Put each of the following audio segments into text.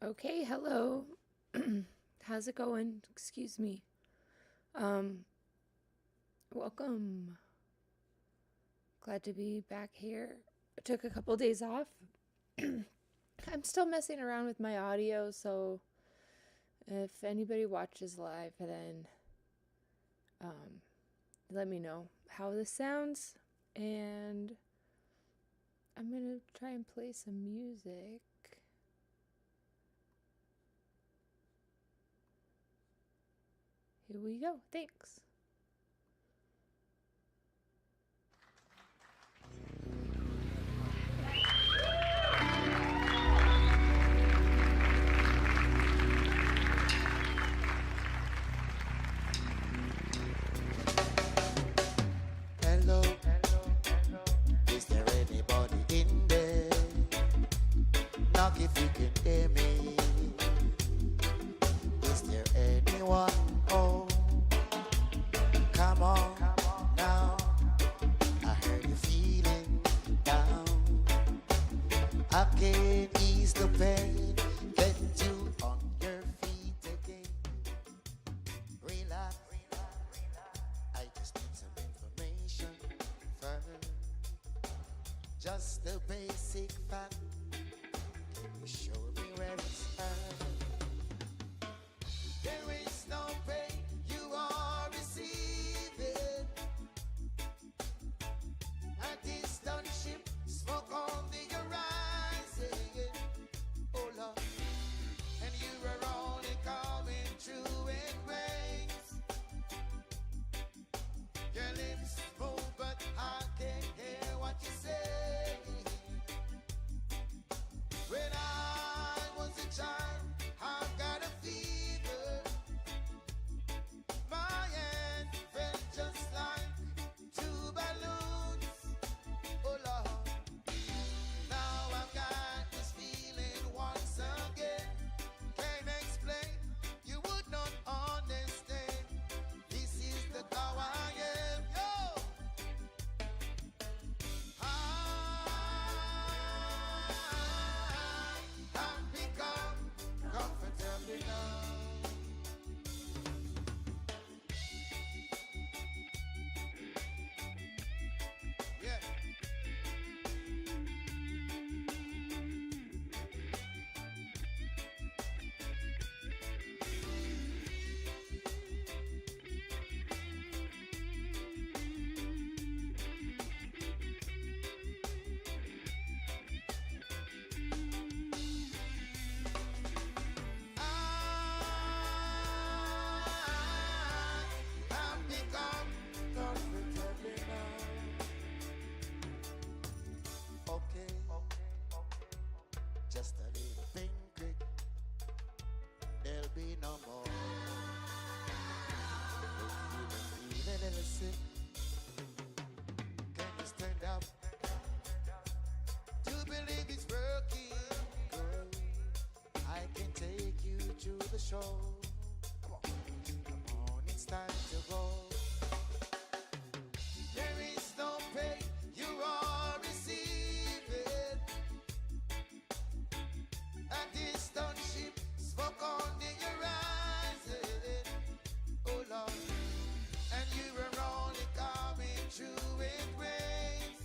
Okay, hello. How's it going? Excuse me. Um, Welcome. Glad to be back here. I took a couple days off. I'm still messing around with my audio, so if anybody watches live, then um, let me know how this sounds. And I'm gonna try and play some music. Here we go. Thanks. Hello, is there anybody in there? Knock if you can hear me. Is there anyone home? Come on now. I heard you feeling down. I can ease the pain, get you on your feet again. Relax. I just need some information first. Just the basic fact. Can you show me where it's at? There is no pain you are receiving. A distant ship, smoke on the horizon. Oh Lord, and you are only coming through in waves. Your lips move, but I can't hear what you say. When I was a child, I got a fever. My hand felt just like two balloons. Oh Lord, now I've got this feeling once again. Can't explain, you would not understand. This is the how I am. Yo! I've become comfortable now. Yeah. I've become comfortable now. Okay, just a little pinprick. There'll be no more. If you feel a little sick, can you stand up to believe it's working? Good. I can take you to the show. Come on, it's time to go. There is no pain you are receiving. A distant ship, smoke on the horizon. Oh Lord, and you are only coming through with waves.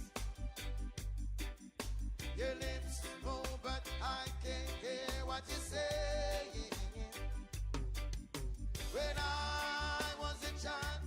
Your lips move, but I can't hear what you're saying. When I was a child,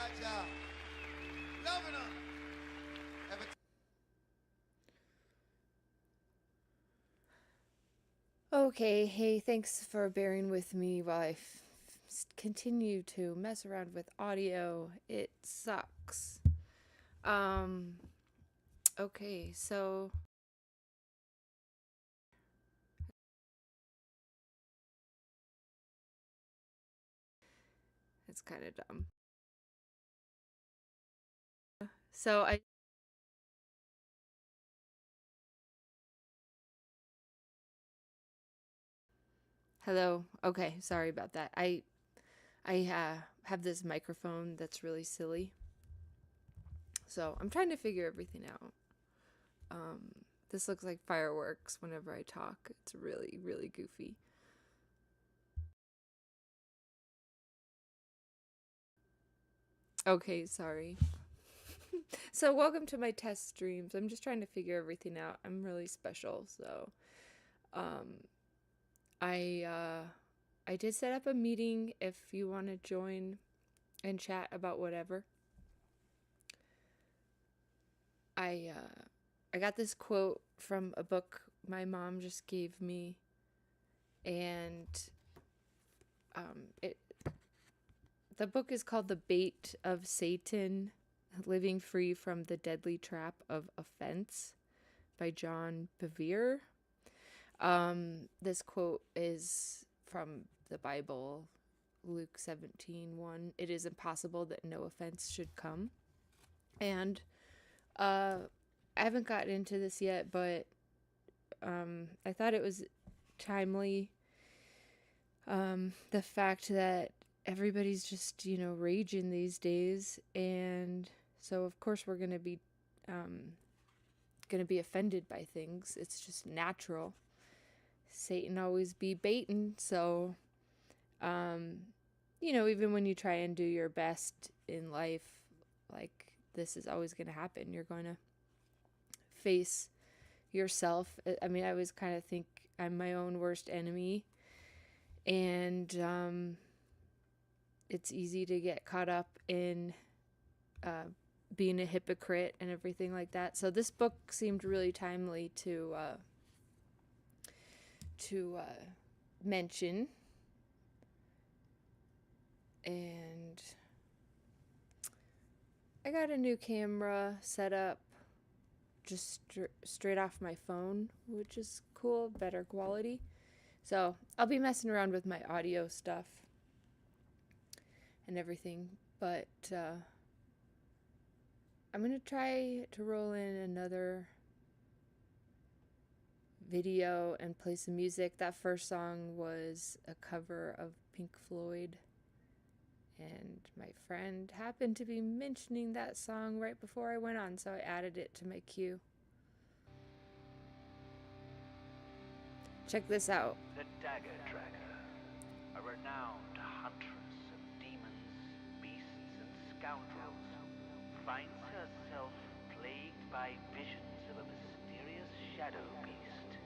that, y'all. Loving them. Every Okay, hey, thanks for bearing with me while I continue to mess around with audio. It sucks. Um, okay, so it's kind of dumb. So I Hello. Okay, sorry about that. I have this microphone that's really silly. So, I'm trying to figure everything out. Um this looks like fireworks whenever I talk. It's really really goofy. Okay, sorry. So, welcome to my test streams. I'm just trying to figure everything out. I'm really special, so um I I did set up a meeting if you want to join and chat about whatever. I got this quote from a book my mom just gave me, and it the book is called The Bait of Satan: Living Free from the Deadly Trap of Offense by John Bevere. This quote is from the Bible, Luke 17:1. It is impossible that no offense should come. And I haven't gotten into this yet, but I thought it was timely. The fact that everybody's just, raging these days, and so of course we're gonna be offended by things. It's just natural. Satan always be baiting, so even when you try and do your best in life, like, this is always gonna happen. You're gonna face yourself. I mean, I always kind of think I'm my own worst enemy, and it's easy to get caught up in being a hypocrite and everything like that. So this book seemed really timely to mention, and I got a new camera set up just straight off my phone, which is cool, better quality. So I'll be messing around with my audio stuff and everything, but I'm gonna try to roll in another video and play some music. That first song was a cover of Pink Floyd, and my friend happened to be mentioning that song right before I went on, so I added it to my queue. Check this out. The Dagger, a renowned huntress of demons, beasts, and scoundrels, finds herself plagued by visions of a mysterious shadow beast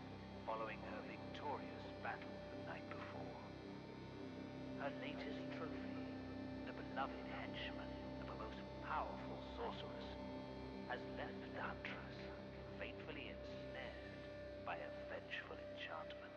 following her victorious battle the night before. Her latest trophy, the beloved henchman of a most powerful sorceress, has left the huntress fatefully ensnared by a vengeful enchantment.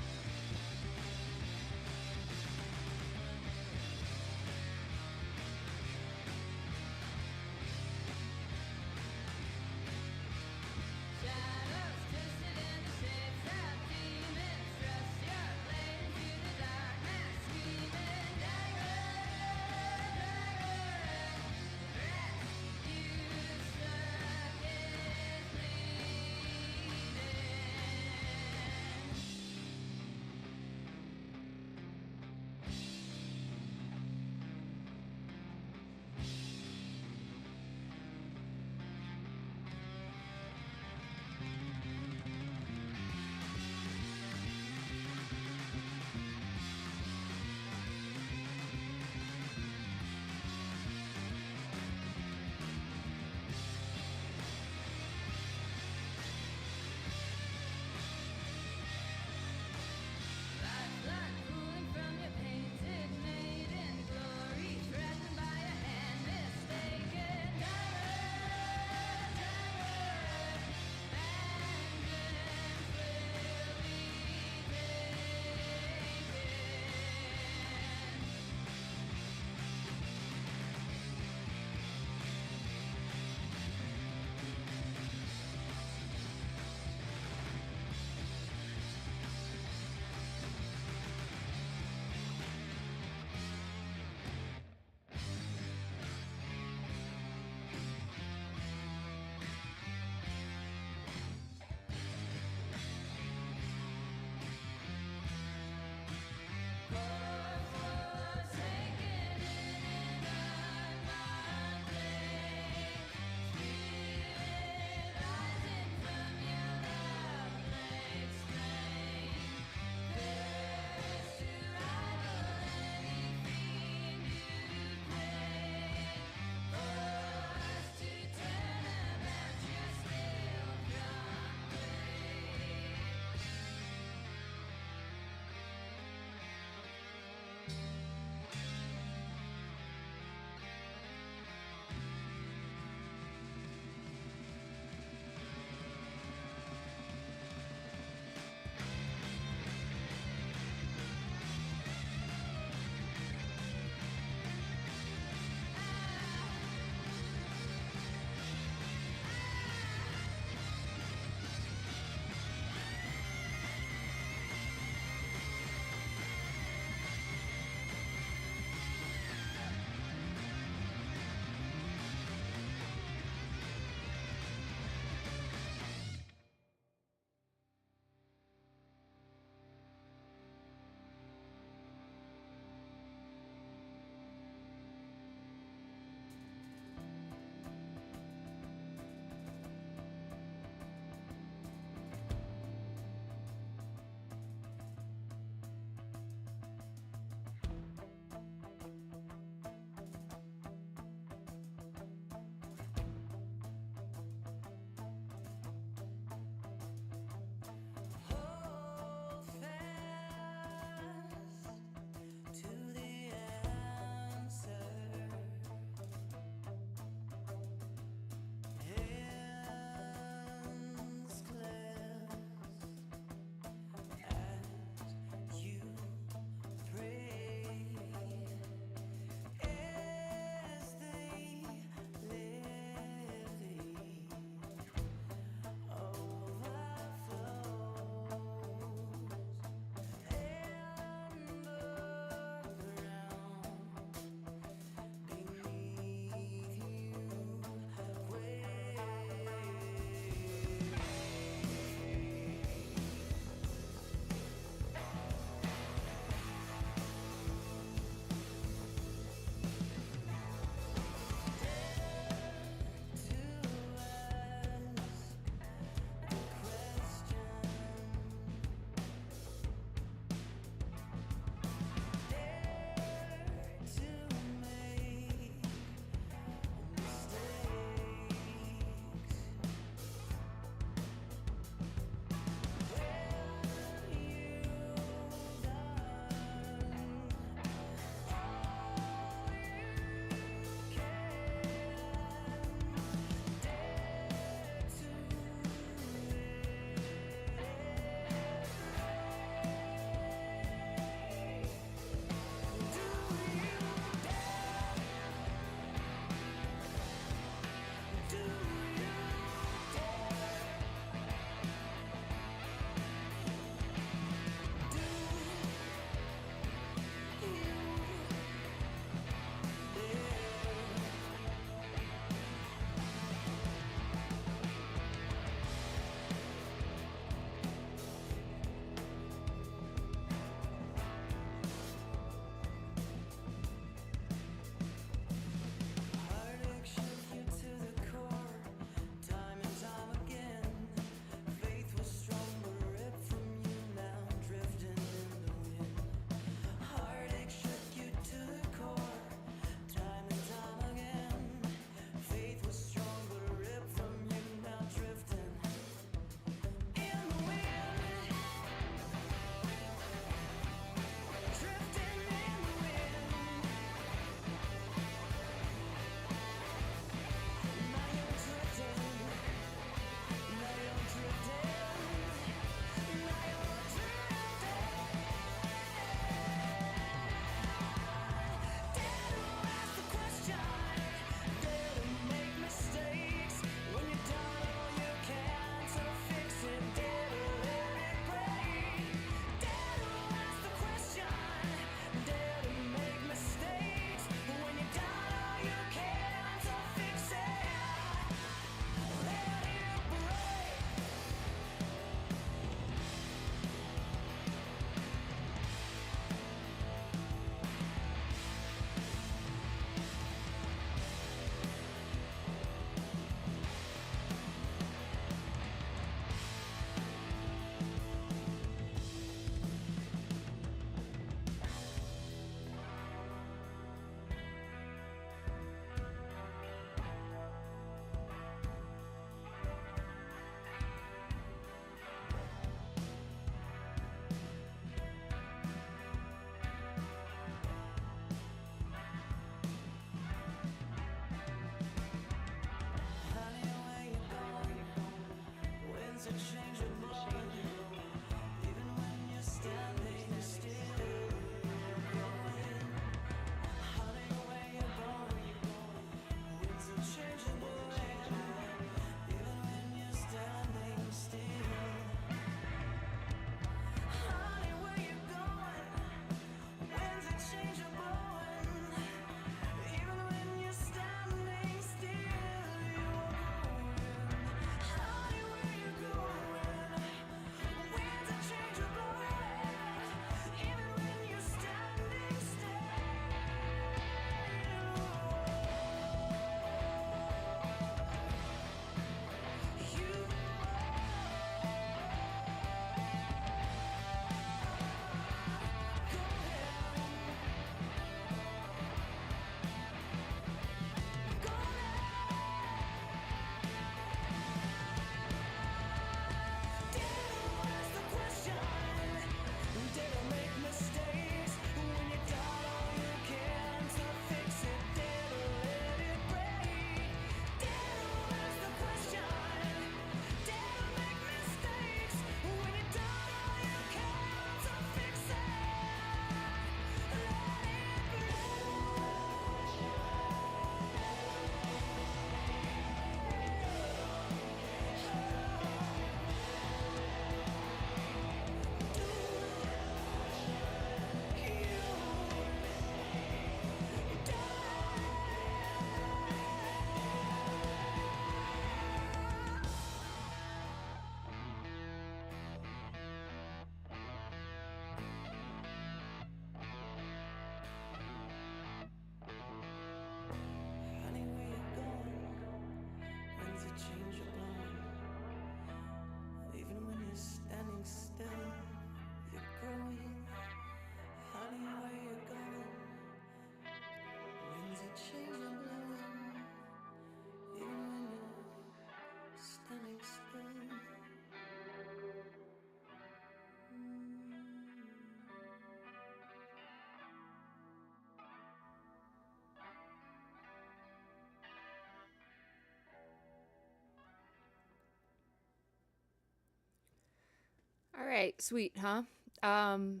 All right, sweet, huh? Um,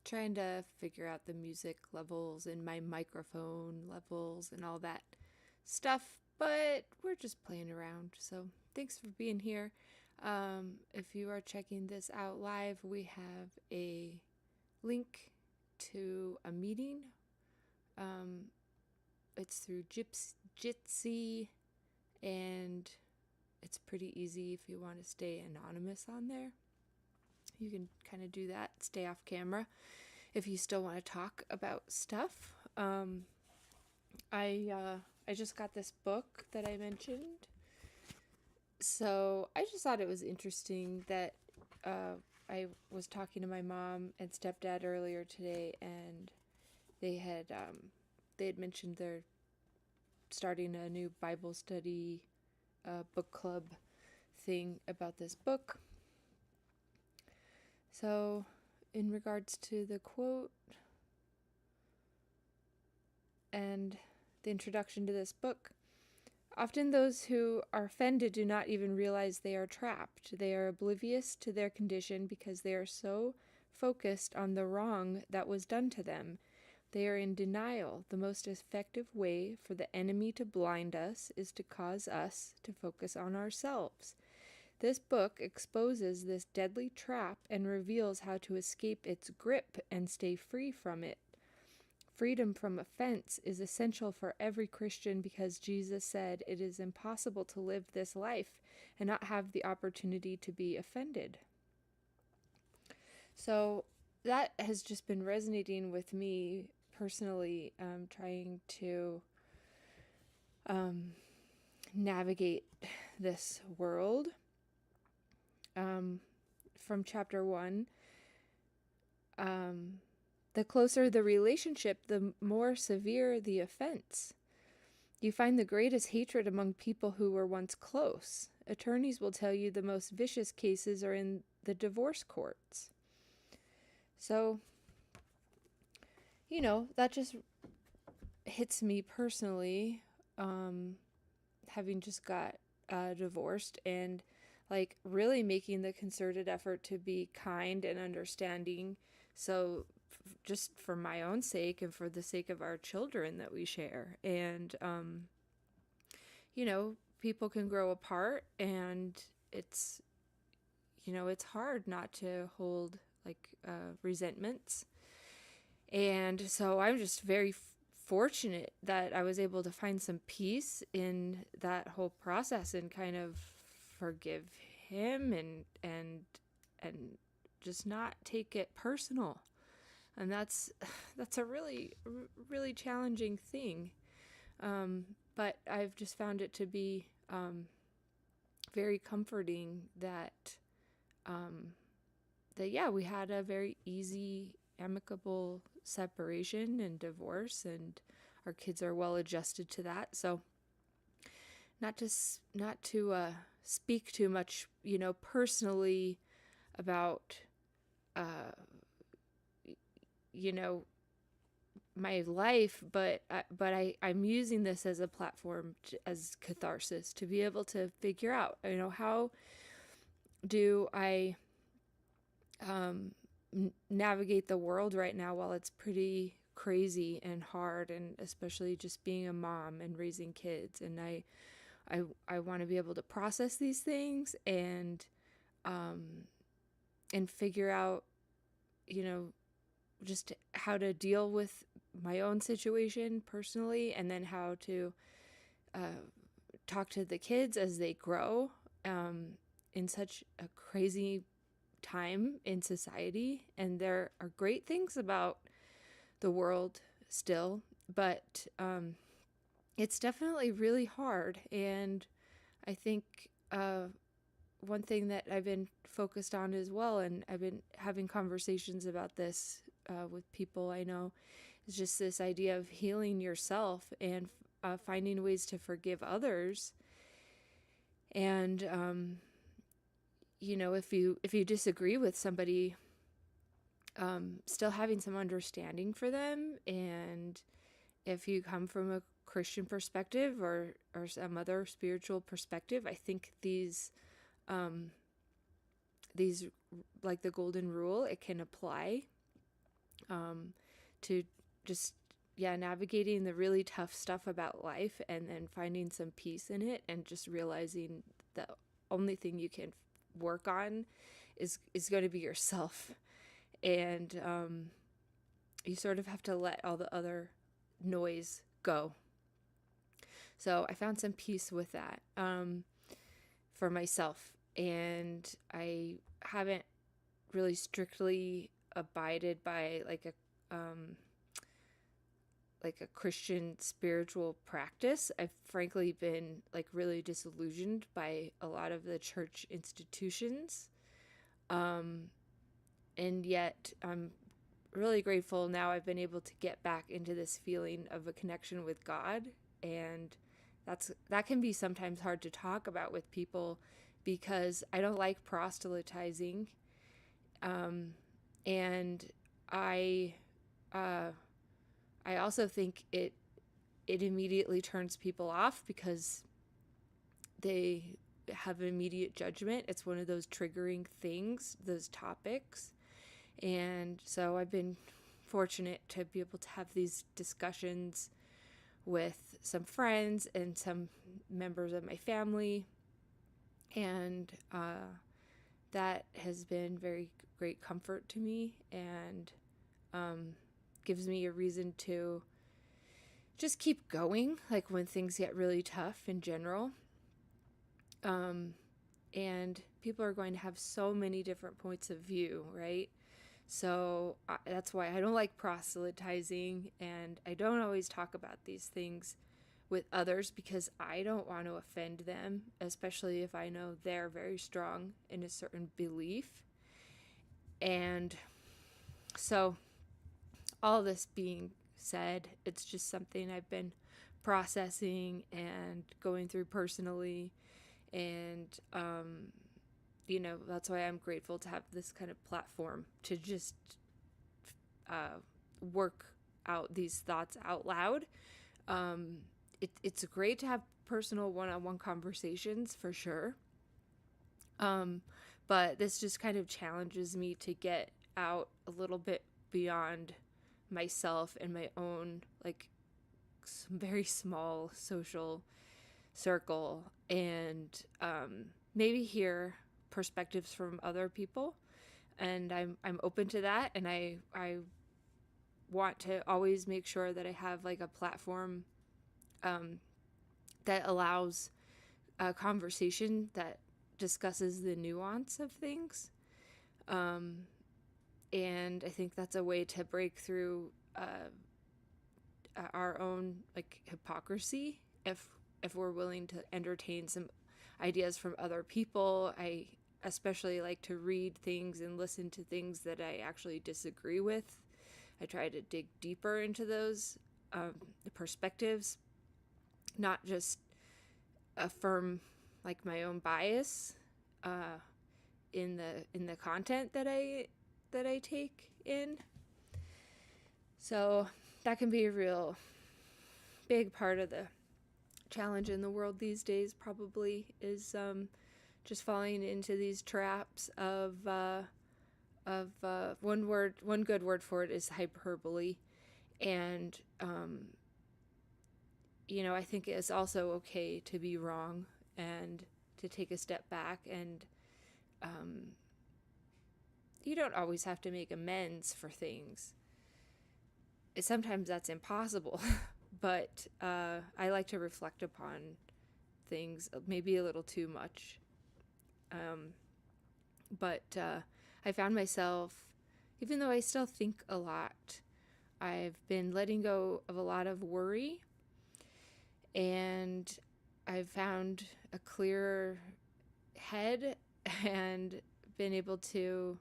Trying to figure out the music levels and my microphone levels and all that stuff, but we're just playing around. So thanks for being here. If you are checking this out live, we have a link to a meeting. Um, it's through Jitsi, and it's pretty easy if you want to stay anonymous on there. You can kind of do that, stay off camera if you still want to talk about stuff. I just got this book that I mentioned, so I just thought it was interesting that I was talking to my mom and stepdad earlier today, and they had mentioned they're starting a new Bible study book club thing about this book. So, in regards to the quote and the introduction to this book, often those who are offended do not even realize they are trapped. They are oblivious to their condition because they are so focused on the wrong that was done to them. They are in denial. The most effective way for the enemy to blind us is to cause us to focus on ourselves. This book exposes this deadly trap and reveals how to escape its grip and stay free from it. Freedom from offense is essential for every Christian because Jesus said it is impossible to live this life and not have the opportunity to be offended. So that has just been resonating with me personally, trying to navigate this world. From chapter 1, the closer the relationship, the more severe the offense. You find the greatest hatred among people who were once close. Attorneys will tell you the most vicious cases are in the divorce courts. So, that just hits me personally, having just got divorced and like really making the concerted effort to be kind and understanding. So just for my own sake and for the sake of our children that we share. And, people can grow apart, and it's hard not to hold like resentments. And so I'm just very fortunate that I was able to find some peace in that whole process and kind of forgive him and just not take it personal. And that's a really really challenging thing. But I've just found it to be very comforting that we had a very easy, amicable separation and divorce, and our kids are well adjusted to that. So not to speak too much, personally about my life, but I'm using this as a platform as catharsis to be able to figure out, how do I navigate the world right now while it's pretty crazy and hard, and especially just being a mom and raising kids. And I want to be able to process these things and figure out, just how to deal with my own situation personally, and then how to talk to the kids as they grow in such a crazy time in society. And there are great things about the world still, but it's definitely really hard. And I think one thing that I've been focused on as well, and I've been having conversations about this with people I know, is just this idea of healing yourself and finding ways to forgive others. And if you disagree with somebody, still having some understanding for them. And if you come from a Christian perspective or some other spiritual perspective, I think these these, like the golden rule, it can apply to just, yeah, navigating the really tough stuff about life and then finding some peace in it, and just realizing the only thing you can work on is going to be yourself. And you sort of have to let all the other noise go. So I found some peace with that for myself. And I haven't really strictly abided by like a Christian spiritual practice. I've frankly been like really disillusioned by a lot of the church institutions. And yet I'm really grateful now I've been able to get back into this feeling of a connection with God. And that can be sometimes hard to talk about with people, because I don't like proselytizing. And I also think it immediately turns people off because they have immediate judgment. It's one of those triggering things, those topics. And so I've been fortunate to be able to have these discussions with some friends and some members of my family. And that has been very great comfort to me, and gives me a reason to just keep going, like when things get really tough in general. And people are going to have so many different points of view, right? So that's why I don't like proselytizing, and I don't always talk about these things with others, because I don't want to offend them, especially if I know they're very strong in a certain belief. And so, all this being said, it's just something I've been processing and going through personally. And, that's why I'm grateful to have this kind of platform to just work out these thoughts out loud. It's great to have personal one-on-one conversations, for sure. But this just kind of challenges me to get out a little bit beyond myself and my own, like, very small social circle, and maybe hear perspectives from other people. And I'm open to that, and I want to always make sure that I have like a platform that allows a conversation that discusses the nuance of things. And I think that's a way to break through our own like hypocrisy, if we're willing to entertain some ideas from other people. I especially like to read things and listen to things that I actually disagree with. I try to dig deeper into those perspectives, not just affirm like my own bias in the content that I take in. So that can be a real big part of the challenge in the world these days, probably, is just falling into these traps of one good word for it is hyperbole. And I think it's also okay to be wrong and to take a step back. And you don't always have to make amends for things. Sometimes that's impossible. But I like to reflect upon things maybe a little too much. But I found myself, even though I still think a lot, I've been letting go of a lot of worry, and I've found a clearer head and been able to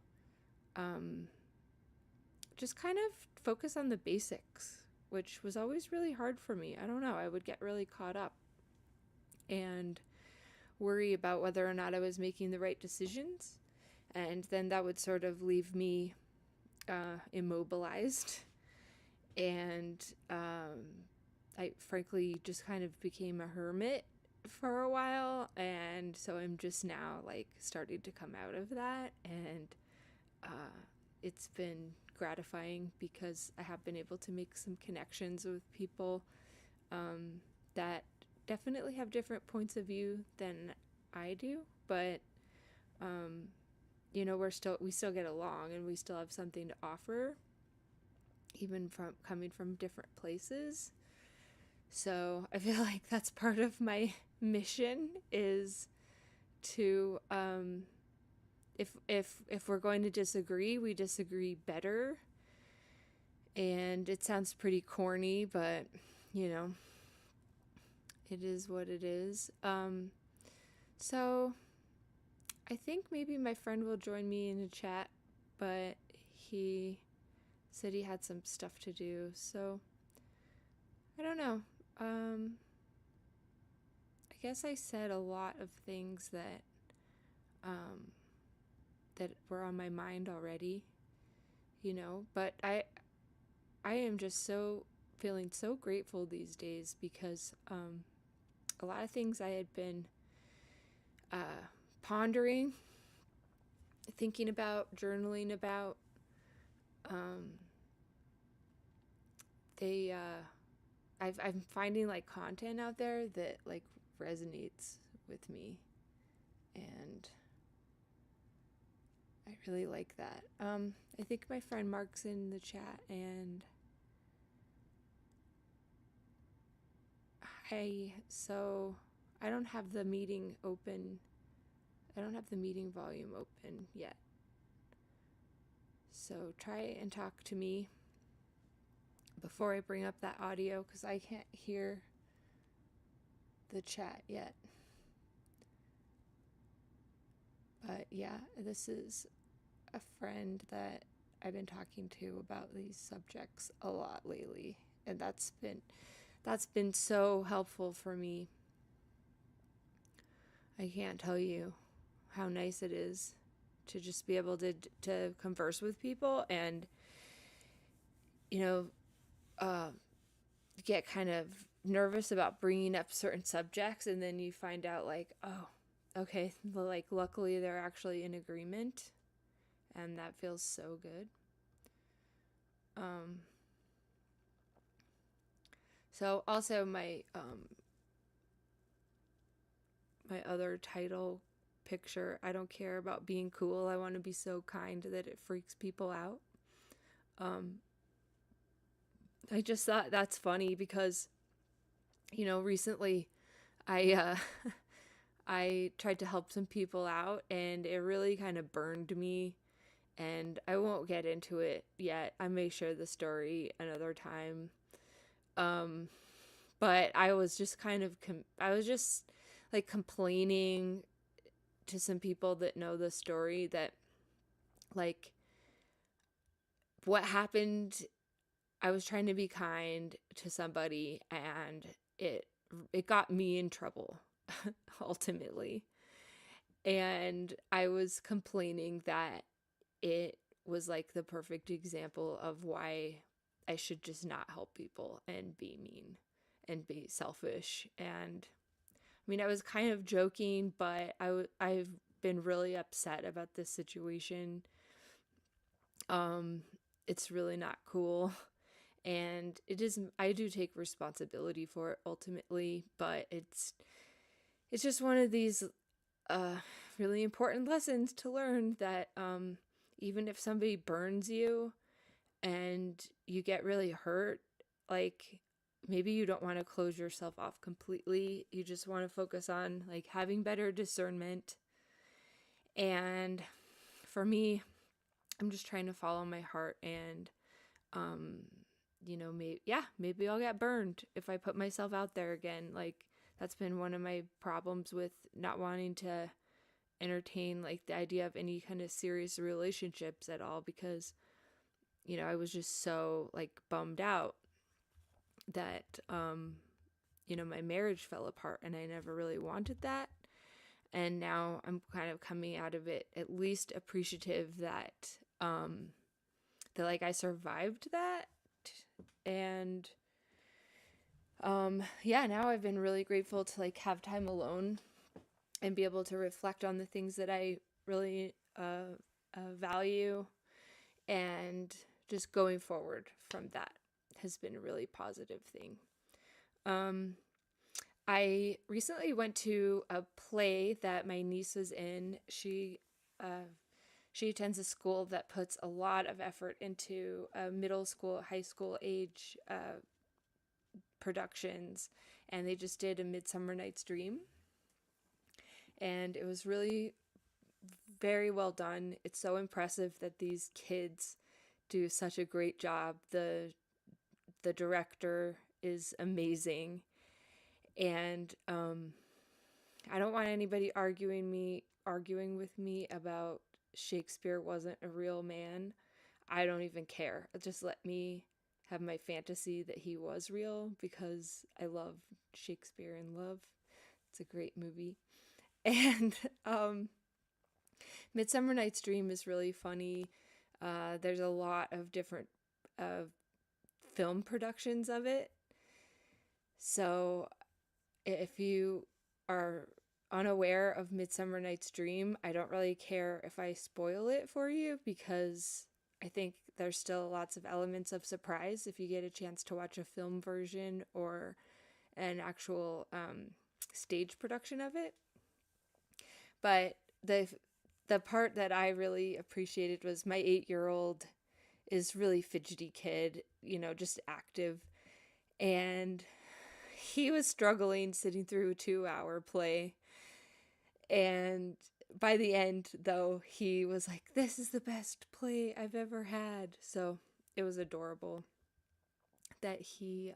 just kind of focus on the basics, which was always really hard for me. I don't know, I would get really caught up and worry about whether or not I was making the right decisions. And then that would sort of leave me immobilized. And I frankly just kind of became a hermit for a while, and so I'm just now like starting to come out of that, and it's been gratifying because I have been able to make some connections with people that definitely have different points of view than I do, but you know, we still get along and we still have something to offer, even from coming from different places. So I feel like that's part of my mission is to if we're going to disagree, we disagree better. And it sounds pretty corny, but you know, it is what it is. So I think maybe my friend will join me in a chat, but he said he had some stuff to do. So I don't know. I guess I said a lot of things that um, that were on my mind already, you know. But I am just so feeling so grateful these days because a lot of things I had been pondering, thinking about, journaling about, um, they I'm finding like content out there that like resonates with me, and I really like that. I think my friend Mark's in the chat, and I don't have the meeting open. I don't have the meeting volume open yet. So try and talk to me before I bring up that audio because I can't hear the chat yet. But yeah, this is a friend that I've been talking to about these subjects a lot lately, and that's been so helpful for me. I can't tell you how nice it is to just be able to converse with people and you know get kind of nervous about bringing up certain subjects, and then you find out like, oh, okay, like luckily they're actually in agreement, and that feels so good. So also my other title picture, I don't care about being cool, I want to be so kind that it freaks people out. I just thought that's funny because you know recently I I tried to help some people out, and it really kind of burned me, and I won't get into it yet. I may share the story another time. But I was just kind of I was just like complaining to some people that know the story that like what happened. I was trying to be kind to somebody, and it got me in trouble ultimately. And I was complaining that it was like the perfect example of why I should just not help people and be mean and be selfish. And I mean, I was kind of joking, but I've been really upset about this situation. It's really not cool. And it is, I do take responsibility for it ultimately, but it's just one of these uh, really important lessons to learn that even if somebody burns you and you get really hurt, like maybe you don't want to close yourself off completely. You just want to focus on like having better discernment. And for me, I'm just trying to follow my heart, and you know, maybe I'll get burned if I put myself out there again. Like that's been one of my problems with not wanting to entertain like the idea of any kind of serious relationships at all, because you know I was just so like bummed out that you know my marriage fell apart, and I never really wanted that. And now I'm kind of coming out of it at least appreciative that that like I survived that. And Yeah, now I've been really grateful to like have time alone and be able to reflect on the things that I really value, and just going forward from that has been a really positive thing. Um, I recently went to a play that my niece was in. She attends a school that puts a lot of effort into middle school, high school age productions, and they just did A Midsummer Night's Dream, and it was really very well done. It's so impressive that these kids do such a great job. The director is amazing, and I don't want anybody arguing with me about Shakespeare wasn't a real man. I don't even care. Just let me have my fantasy that he was real, because I love Shakespeare in Love. It's a great movie. And Midsummer Night's Dream is really funny. There's a lot of different uh, film productions of it. So if you are unaware of Midsummer Night's Dream, I don't really care if I spoil it for you, because I think there's still lots of elements of surprise if you get a chance to watch a film version or an actual stage production of it. But the part that I really appreciated was my 8-year-old is really fidgety kid, just active, and he was struggling sitting through a 2-hour play. And by the end, though, he was like, "This is the best play I've ever had." So it was adorable that he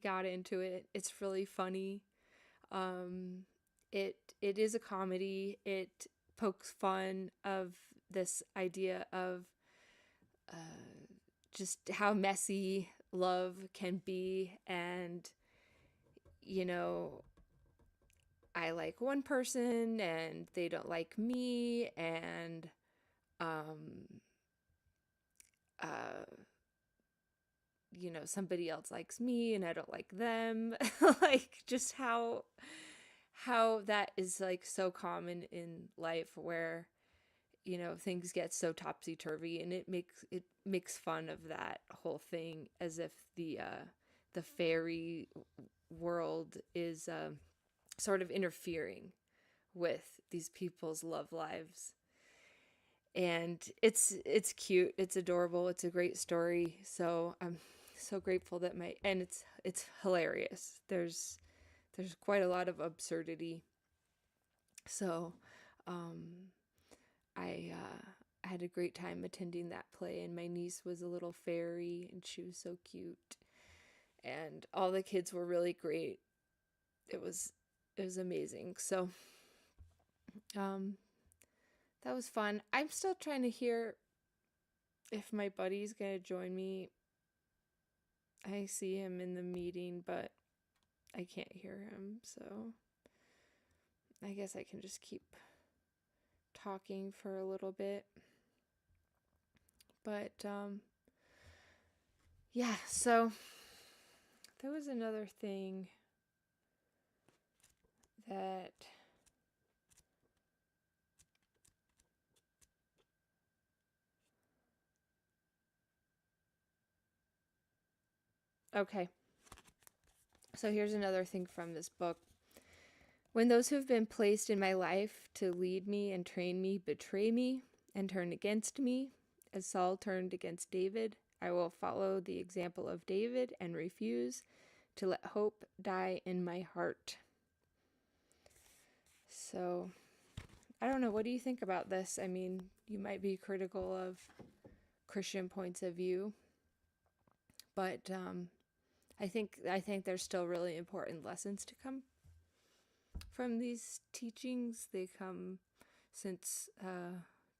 got into it. It's really funny. Um, it is a comedy. It pokes fun of this idea of just how messy love can be, and you know I like one person and they don't like me, and um uh somebody else likes me and I don't like them. Like, just how that is like so common in life, where things get so topsy-turvy, and it makes fun of that whole thing, as if the fairy world is sort of interfering with these people's love lives. And it's cute, it's adorable, it's a great story. So I'm so grateful that and it's hilarious. There's quite a lot of absurdity. So um I had a great time attending that play, and my niece was a little fairy and she was so cute, and all the kids were really great. It was amazing. So um that was fun. I'm still trying to hear if my buddy's gonna join me. I see him in the meeting, but I can't hear him, so I guess I can just keep talking for a little bit. But yeah, so there was another thing that okay. So here's another thing from this book. When those who have been placed in my life to lead me and train me betray me and turn against me, as Saul turned against David, I will follow the example of David and refuse to let hope die in my heart. So, I don't know. What do you think about this? I mean, you might be critical of Christian points of view, but I think there's still really important lessons to come from these teachings. They come since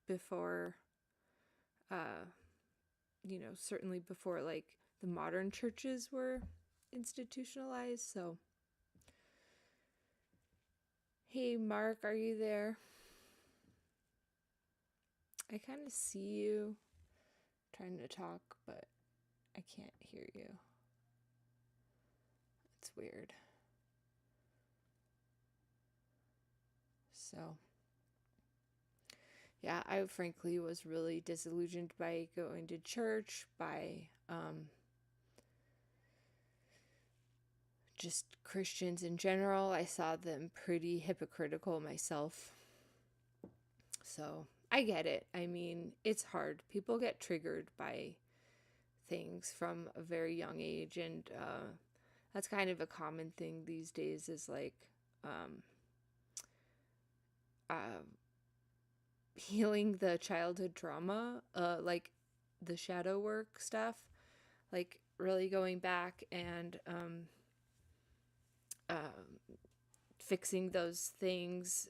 before, uh, certainly before like the modern churches were institutionalized. So, hey, Mark, are you there? I kind of see you trying to talk, but I can't hear you. weird. So, yeah, I frankly was really disillusioned by going to church, by just Christians in general. I saw them pretty hypocritical myself. So, I get it. I mean, it's hard. People get triggered by things from a very young age, and that's kind of a common thing these days, is like uh, healing the childhood trauma, like the shadow work stuff, like really going back and fixing those things,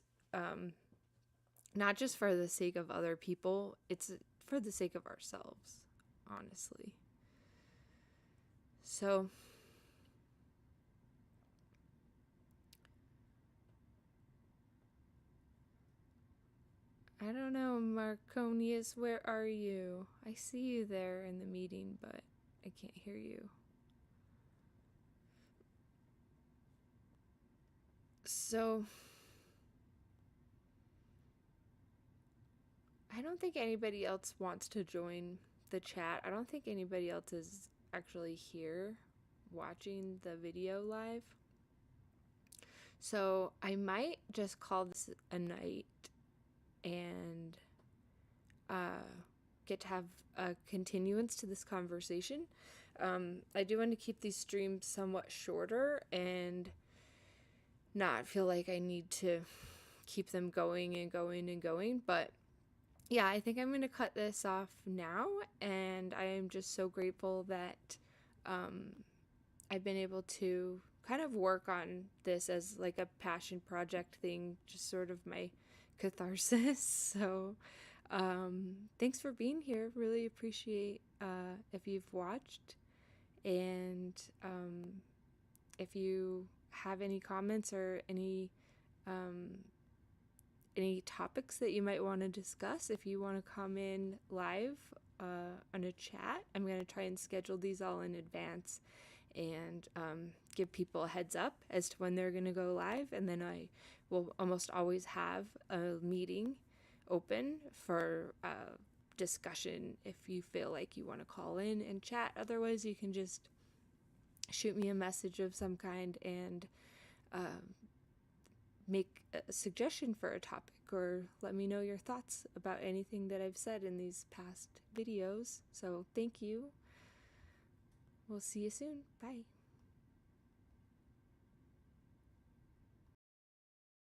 not just for the sake of other people, it's for the sake of ourselves, honestly. So, I don't know, Marconius, where are you? I see you there in the meeting, but I can't hear you. So, I don't think anybody else wants to join the chat. I don't think anybody else is actually here watching the video live. So, I might just call this a night and get to have a continuance to this conversation. I do want to keep these streams somewhat shorter and not feel like I need to keep them going and going and going. But yeah, I think I'm going to cut this off now. And I am just so grateful that I've been able to kind of work on this as like a passion project thing, just sort of my catharsis. So thanks for being here. Really appreciate if you've watched. And if you have any comments or any topics that you might want to discuss, if you want to come in live on a chat, I'm going to try and schedule these all in advance and give people a heads up as to when they're going to go live. And then I will almost always have a meeting open for discussion if you feel like you want to call in and chat. Otherwise, you can just shoot me a message of some kind and make a suggestion for a topic, or let me know your thoughts about anything that I've said in these past videos. So thank you. We'll see you soon. Bye.